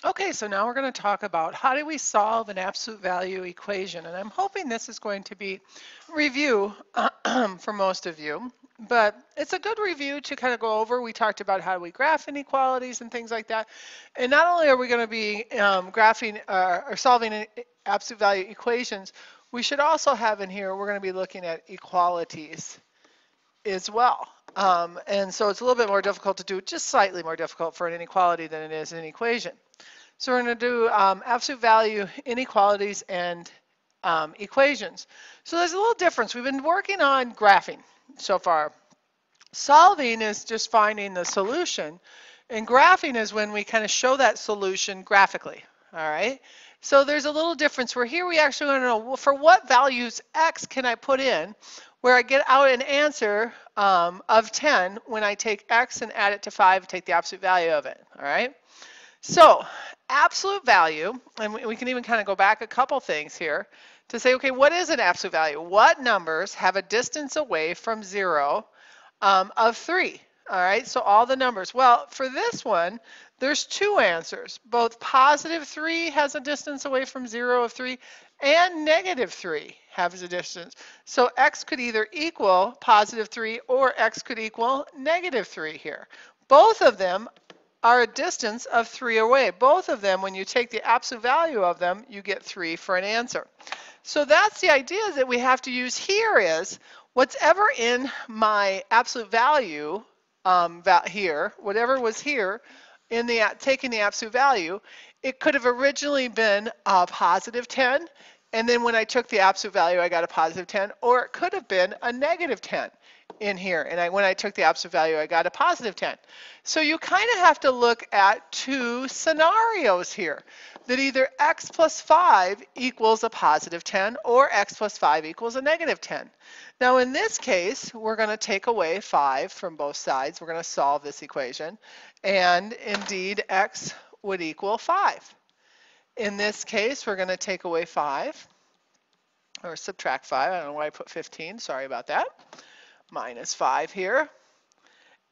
Okay, so now we're going to talk about how do we solve an absolute value equation. And I'm hoping this is going to be review for most of you, but it's a good review to kind of go over. We talked about how do we graph inequalities and things like that. And not only are we going to be graphing or solving absolute value equations, we should also have in here, we're going to be looking at equalities as well. And so it's a little bit more difficult to do, just slightly more difficult for an inequality than it is an equation. So we're going to do absolute value inequalities and equations. So there's a little difference. We've been working on graphing so far. Solving is just finding the solution, and graphing is when we kind of show that solution graphically. All right. So there's a little difference where here we actually want to know, well, for what values x can I put in where I get out an answer of 10 when I take x and add it to 5 and take the absolute value of it. All right. So absolute value, and we can even kind of go back a couple things here to say, okay, what is an absolute value? What numbers have a distance away from 0 of 3? All right, so all the numbers. Well, for this one, there's two answers. Both positive 3 has a distance away from 0 of 3, and negative 3 has a distance. So x could either equal positive 3 or x could equal negative 3 here. Both of them are a distance of 3 away. Both of them, when you take the absolute value of them, you get 3 for an answer. So that's the idea that we have to use here is what's ever in my absolute value here, whatever was here in the taking the absolute value, it could have originally been a positive 10, and then when I took the absolute value, I got a positive 10, or it could have been a negative 10 in here, and when I took the absolute value, I got a positive 10. So you kind of have to look at two scenarios here, that either x plus 5 equals a positive 10 or x plus 5 equals a negative 10. Now in this case, we're going to take away 5 from both sides. We're going to solve this equation, and indeed x would equal 5. In this case, we're going to take away 5, or subtract 5. I don't know why I put 15. Sorry about that. Minus 5 here.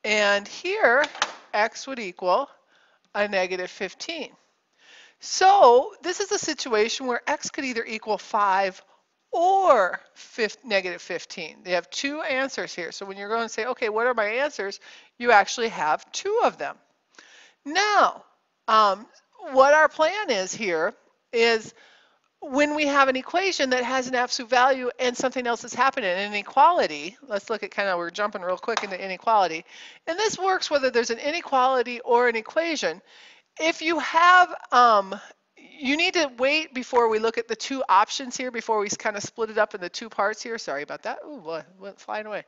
And here, x would equal a negative 15. So this is a situation where x could either equal 5 or negative 15. They have two answers here. So when you're going to say, okay, what are my answers? You actually have two of them. Now, what our plan is here is when we have an equation that has an absolute value and something else is happening, an inequality, let's look at kind of, we're jumping real quick into inequality. And this works whether there's an inequality or an equation. If you have, you need to wait before we look at the two options here, before we kind of split it up into two parts here. Sorry about that. Ooh, boy, went flying away.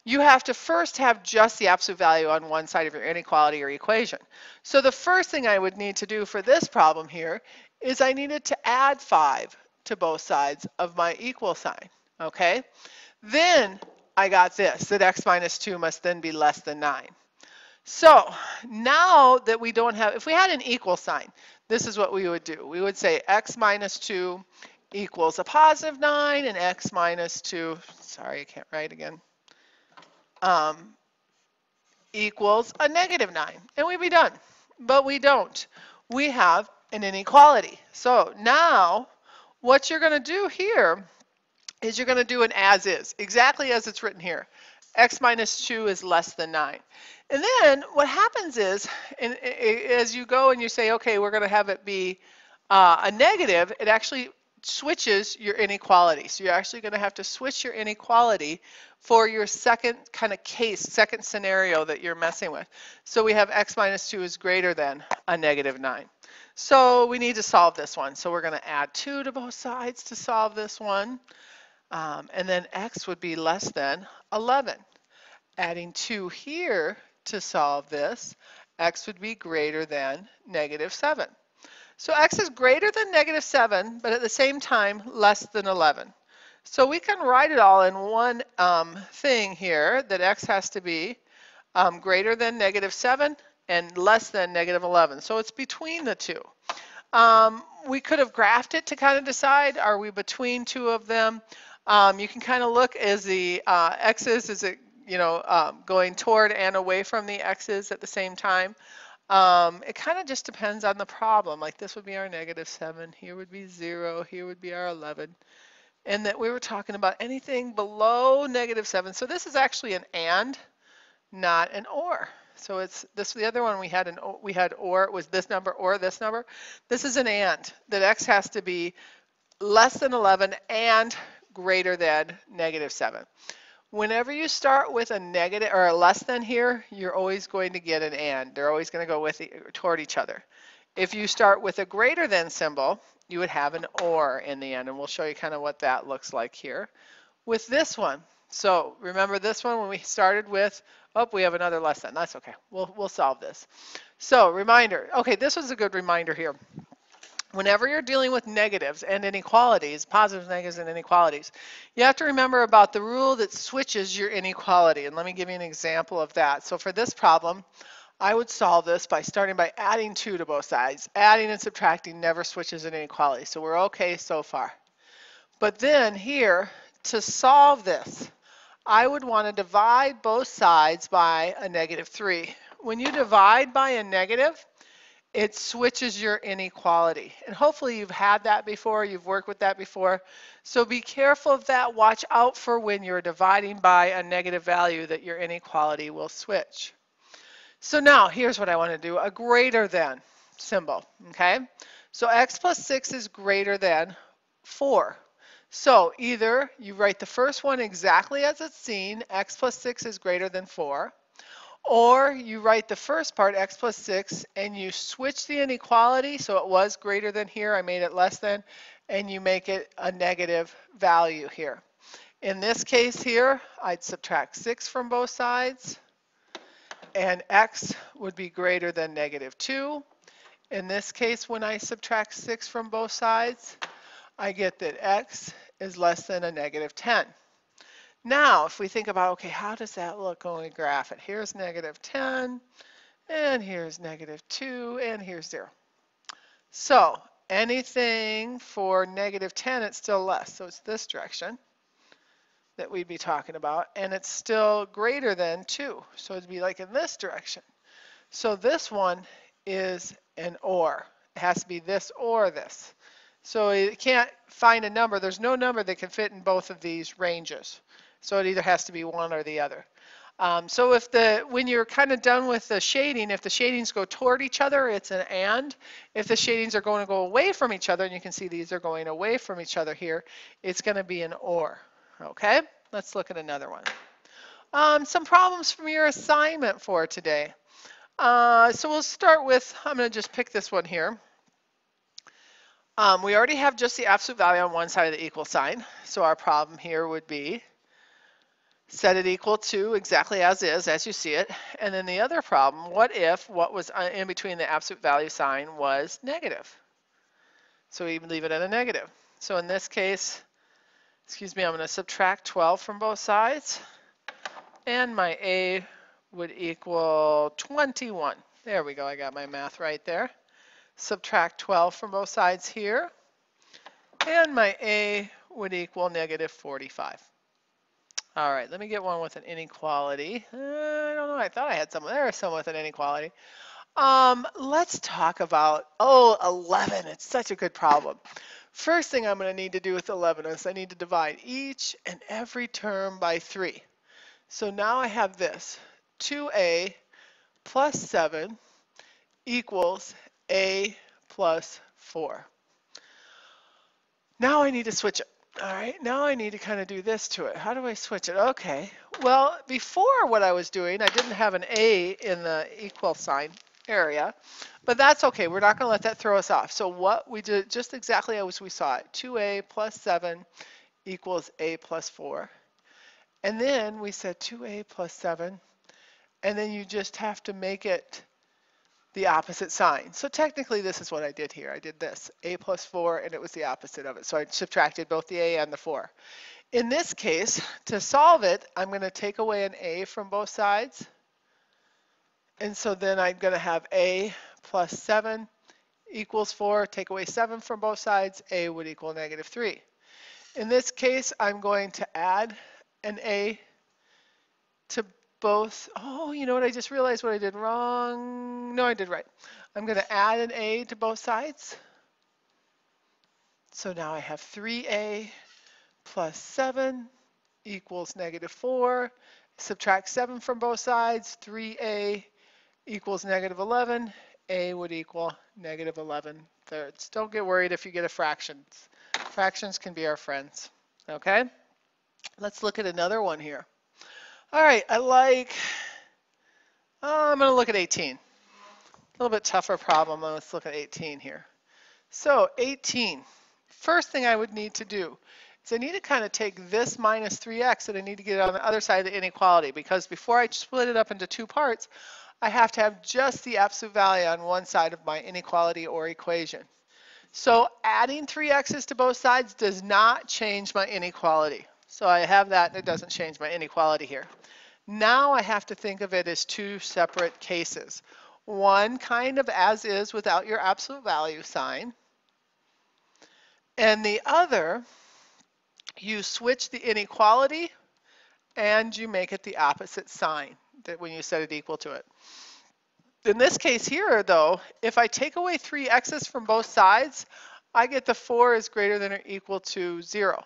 You have to first have just the absolute value on one side of your inequality or equation. So the first thing I would need to do for this problem here is I needed to add 5 to both sides of my equal sign, okay? Then I got this, that x minus 2 must then be less than 9. So now that we don't have, if we had an equal sign, this is what we would do. We would say x minus 2 equals a positive 9, and x minus 2, sorry, I can't write again, equals a negative 9, and we'd be done. But we don't. We have an inequality. So now what you're going to do here is you're going to do an as is, exactly as it's written here. X minus 2 is less than 9. And then what happens is, as you go and you say, okay, we're going to have it be a negative, it actually switches your inequality. So you're actually going to have to switch your inequality for your second kind of case, second scenario that you're messing with. So we have x minus 2 is greater than a negative 9. So we need to solve this one. So we're going to add 2 to both sides to solve this one. And then x would be less than 11. Adding 2 here to solve this, x would be greater than negative 7. So x is greater than negative 7, but at the same time less than 11. So we can write it all in one thing here, that x has to be greater than negative 7 and less than negative 11. So it's between the two. We could have graphed it to kind of decide, are we between two of them? You can kind of look as the x's, is it going toward and away from the x's at the same time? It kind of just depends on the problem. Like this would be our -7, here would be 0, here would be our 11. And that we were talking about anything below -7. So this is actually an and, not an or. So it's this the other one we had or, it was this number or this number. This is an and, that x has to be less than 11 and greater than -7. Whenever you start with a negative or a less than here, you're always going to get an and. They're always going to go toward each other. If you start with a greater than symbol, you would have an or in the end, and we'll show you kind of what that looks like here with this one. So remember this one when we started with, oh, we have another less than. That's okay. We'll solve this. So reminder. Okay, this was a good reminder here. Whenever you're dealing with negatives and inequalities, positives, negatives, and inequalities, you have to remember about the rule that switches your inequality. And let me give you an example of that. So for this problem, I would solve this by starting by adding 2 to both sides. Adding and subtracting never switches an inequality. So we're okay so far. But then here, to solve this, I would want to divide both sides by a -3. When you divide by a negative, it switches your inequality. And hopefully you've had that before, you've worked with that before. So be careful of that. Watch out for when you're dividing by a negative value that your inequality will switch. So now here's what I want to do, a greater than symbol, okay? So x plus 6 is greater than 4. So either you write the first one exactly as it's seen, x plus 6 is greater than 4, or you write the first part, x plus 6, and you switch the inequality, so it was greater than here, I made it less than, and you make it a negative value here. In this case here, I'd subtract 6 from both sides, and x would be greater than -2. In this case, when I subtract 6 from both sides, I get that x is less than a -10. Now, if we think about, okay, how does that look when we graph it? Here's -10, and here's -2, and here's 0. So anything for -10, it's still less. So it's this direction that we'd be talking about, and it's still greater than 2. So it'd be like in this direction. So this one is an or. It has to be this or this. So it can't find a number. There's no number that can fit in both of these ranges. So it either has to be one or the other. So when you're kind of done with the shading, if the shadings go toward each other, it's an and. If the shadings are going to go away from each other, and you can see these are going away from each other here, it's going to be an or. Okay, let's look at another one. Some problems from your assignment for today. So we'll start with, I'm going to just pick this one here. We already have just the absolute value on one side of the equal sign. So our problem here would be set it equal to exactly as is, as you see it. And then the other problem, what if what was in between the absolute value sign was negative? So we leave it at a negative. So in this case, excuse me, I'm going to subtract 12 from both sides. And my a would equal 21. There we go, I got my math right there. Subtract 12 from both sides here. And my a would equal -45. All right, let me get one with an inequality. I don't know, I thought I had some. There's some with an inequality. Let's talk about, 11. It's such a good problem. First thing I'm going to need to do with 11 is I need to divide each and every term by 3. So now I have this, 2a plus 7 equals a plus 4. Now I need to switch it. All right, now I need to kind of do this to it. How do I switch it? Okay, well, before what I was doing, I didn't have an a in the equal sign area, but that's okay. We're not going to let that throw us off. So what we did, just exactly as we saw it, 2a plus 7 equals a plus 4. And then we said 2a plus 7, and then you just have to make it the opposite sign. So technically this is what I did here. I did this, a plus 4, and it was the opposite of it. So I subtracted both the a and the 4. In this case, to solve it, I'm going to take away an a from both sides. And so then I'm going to have a plus 7 equals 4. Take away 7 from both sides, a would equal -3. In this case, I'm going to add an a to both. Oh, you know what? I just realized what I did wrong. No, I did right. I'm going to add an a to both sides. So now I have 3a plus 7 equals -4. Subtract 7 from both sides. 3a equals -11. A would equal -11/3. Don't get worried if you get a fraction. Fractions can be our friends. Okay? Let's look at another one here. All right, I'm going to look at 18. A little bit tougher problem. Let's look at 18 here. So 18. First thing I would need to do is I need to kind of take this minus 3x and I need to get it on the other side of the inequality, because before I split it up into two parts, I have to have just the absolute value on one side of my inequality or equation. So adding 3x's to both sides does not change my inequality. So I have that, and it doesn't change my inequality here. Now I have to think of it as two separate cases. One kind of as is without your absolute value sign, and the other, you switch the inequality and you make it the opposite sign that when you set it equal to it. In this case here, though, if I take away 3x's from both sides, I get the 4 is greater than or equal to 0.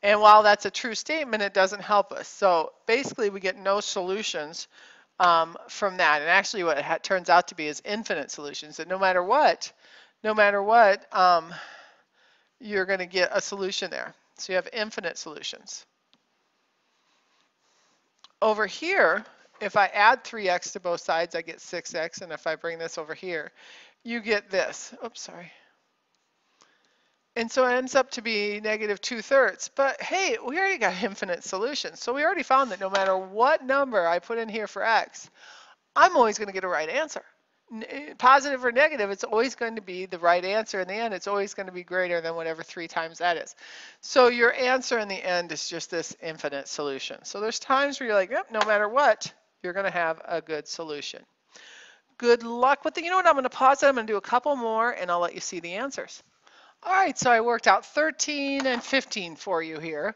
And while that's a true statement, it doesn't help us. So basically, we get no solutions from that. And actually, what it turns out to be is infinite solutions. That no matter what, you're going to get a solution there. So you have infinite solutions. Over here, if I add 3x to both sides, I get 6x. And if I bring this over here, you get this. Oops, sorry. And so it ends up to be -2/3. But hey, we already got infinite solutions. So we already found that no matter what number I put in here for x, I'm always going to get a right answer. Positive or negative, it's always going to be the right answer in the end. It's always going to be greater than whatever 3 times that is. So your answer in the end is just this infinite solution. So there's times where you're like, yep, no matter what, you're going to have a good solution. Good luck with it. You know what? I'm going to pause it. I'm going to do a couple more, and I'll let you see the answers. All right, so I worked out 13 and 15 for you here.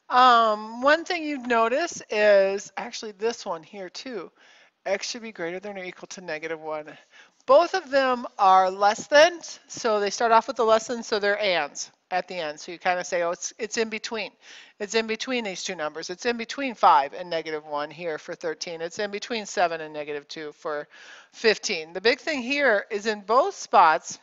One thing you'd notice is actually this one here too. X should be greater than or equal to -1. Both of them are less than, so they start off with the less than, so they're ands at the end. So you kind of say, oh, it's in between. It's in between these two numbers. It's in between 5 and -1 here for 13. It's in between 7 and -2 for 15. The big thing here is in both spots,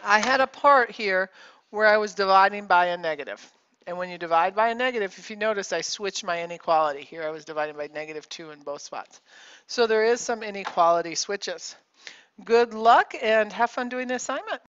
I had a part here where I was dividing by a negative. And when you divide by a negative, if you notice, I switched my inequality. Here I was dividing by -2 in both spots. So there is some inequality switches. Good luck and have fun doing the assignment.